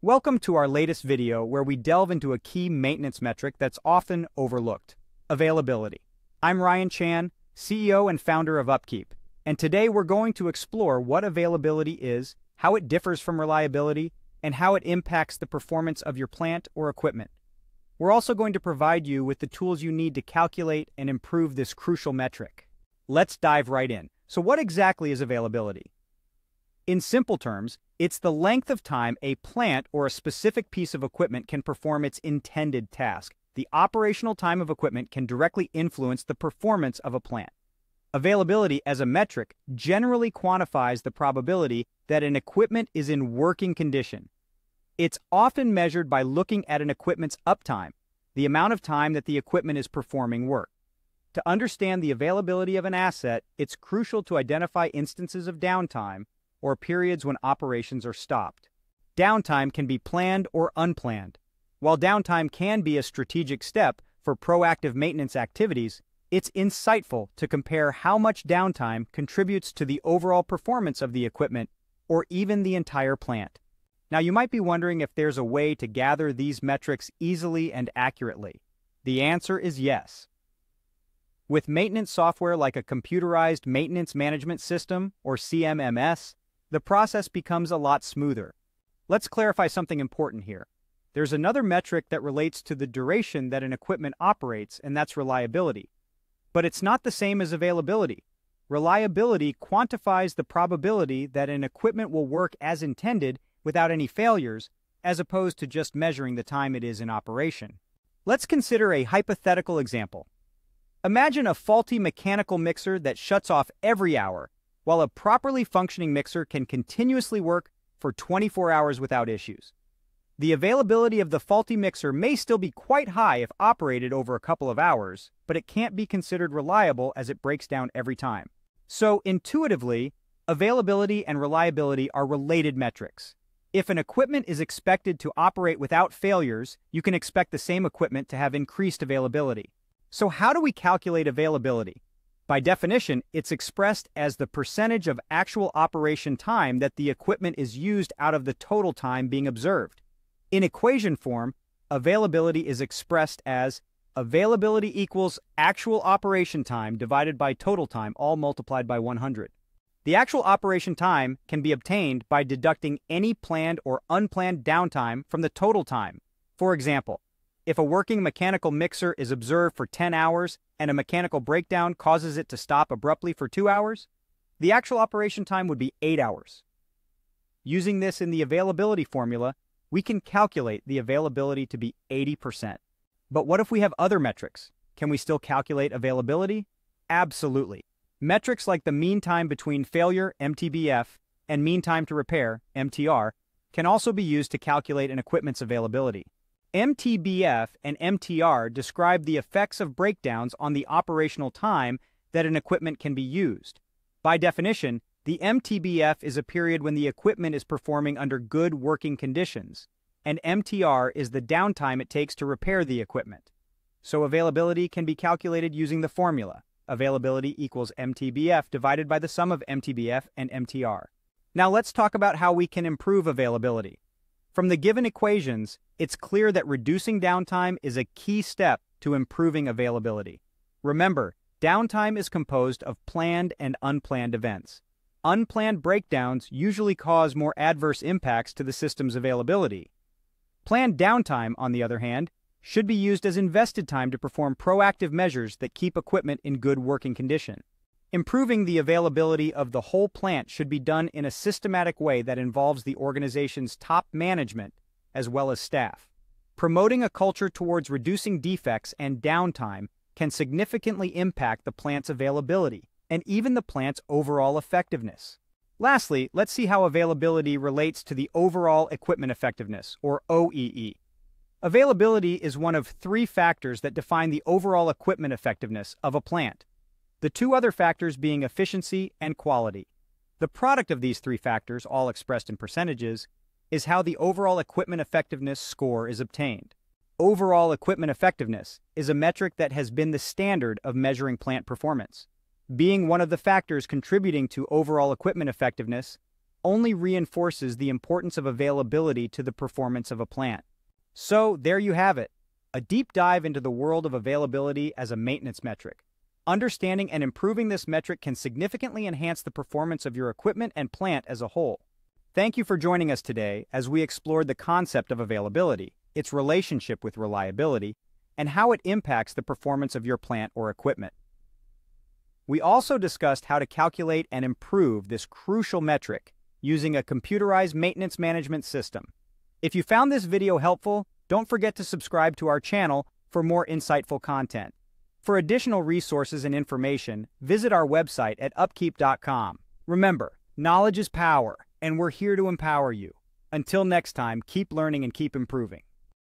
Welcome to our latest video where we delve into a key maintenance metric that's often overlooked: availability. I'm Ryan Chan, CEO and founder of Upkeep, and today we're going to explore what availability is, how it differs from reliability, and how it impacts the performance of your plant or equipment. We're also going to provide you with the tools you need to calculate and improve this crucial metric. Let's dive right in. So what exactly is availability? In simple terms, it's the length of time a plant or a specific piece of equipment can perform its intended task. The operational time of equipment can directly influence the performance of a plant. Availability as a metric generally quantifies the probability that an equipment is in working condition. It's often measured by looking at an equipment's uptime, the amount of time that the equipment is performing work. To understand the availability of an asset, it's crucial to identify instances of downtime or periods when operations are stopped. Downtime can be planned or unplanned. While downtime can be a strategic step for proactive maintenance activities, it's insightful to compare how much downtime contributes to the overall performance of the equipment or even the entire plant. Now, you might be wondering if there's a way to gather these metrics easily and accurately. The answer is yes. With maintenance software like a computerized maintenance management system, or CMMS, the process becomes a lot smoother. Let's clarify something important here. There's another metric that relates to the duration that an equipment operates, and that's reliability. But it's not the same as availability. Reliability quantifies the probability that an equipment will work as intended without any failures, as opposed to just measuring the time it is in operation. Let's consider a hypothetical example. Imagine a faulty mechanical mixer that shuts off every hour, while a properly functioning mixer can continuously work for 24 hours without issues. The availability of the faulty mixer may still be quite high if operated over a couple of hours, but it can't be considered reliable as it breaks down every time. So, intuitively, availability and reliability are related metrics. If an equipment is expected to operate without failures, you can expect the same equipment to have increased availability. So how do we calculate availability? By definition, it's expressed as the percentage of actual operation time that the equipment is used out of the total time being observed. In equation form, availability is expressed as availability equals actual operation time divided by total time, all multiplied by 100. The actual operation time can be obtained by deducting any planned or unplanned downtime from the total time. For example, if a working mechanical mixer is observed for 10 hours and a mechanical breakdown causes it to stop abruptly for 2 hours, the actual operation time would be 8 hours. Using this in the availability formula, we can calculate the availability to be 80%. But what if we have other metrics? Can we still calculate availability? Absolutely. Metrics like the mean time between failure, MTBF, and mean time to repair, MTR, can also be used to calculate an equipment's availability. MTBF and MTR describe the effects of breakdowns on the operational time that an equipment can be used. By definition, the MTBF is a period when the equipment is performing under good working conditions, and MTR is the downtime it takes to repair the equipment. So availability can be calculated using the formula: availability equals MTBF divided by the sum of MTBF and MTR. Now let's talk about how we can improve availability. From the given equations, it's clear that reducing downtime is a key step to improving availability. Remember, downtime is composed of planned and unplanned events. Unplanned breakdowns usually cause more adverse impacts to the system's availability. Planned downtime, on the other hand, should be used as invested time to perform proactive measures that keep equipment in good working condition. Improving the availability of the whole plant should be done in a systematic way that involves the organization's top management as well as staff. Promoting a culture towards reducing defects and downtime can significantly impact the plant's availability and even the plant's overall effectiveness. Lastly, let's see how availability relates to the overall equipment effectiveness, or OEE. Availability is one of 3 factors that define the overall equipment effectiveness of a plant, the 2 other factors being efficiency and quality. The product of these 3 factors, all expressed in percentages, is how the overall equipment effectiveness score is obtained. Overall equipment effectiveness is a metric that has been the standard of measuring plant performance. Being one of the factors contributing to overall equipment effectiveness, only reinforces the importance of availability to the performance of a plant. So, there you have it, a deep dive into the world of availability as a maintenance metric. Understanding and improving this metric can significantly enhance the performance of your equipment and plant as a whole. Thank you for joining us today as we explored the concept of availability, its relationship with reliability, and how it impacts the performance of your plant or equipment. We also discussed how to calculate and improve this crucial metric using a computerized maintenance management system. If you found this video helpful, don't forget to subscribe to our channel for more insightful content. For additional resources and information, visit our website at upkeep.com. Remember, knowledge is power, and we're here to empower you. Until next time, keep learning and keep improving.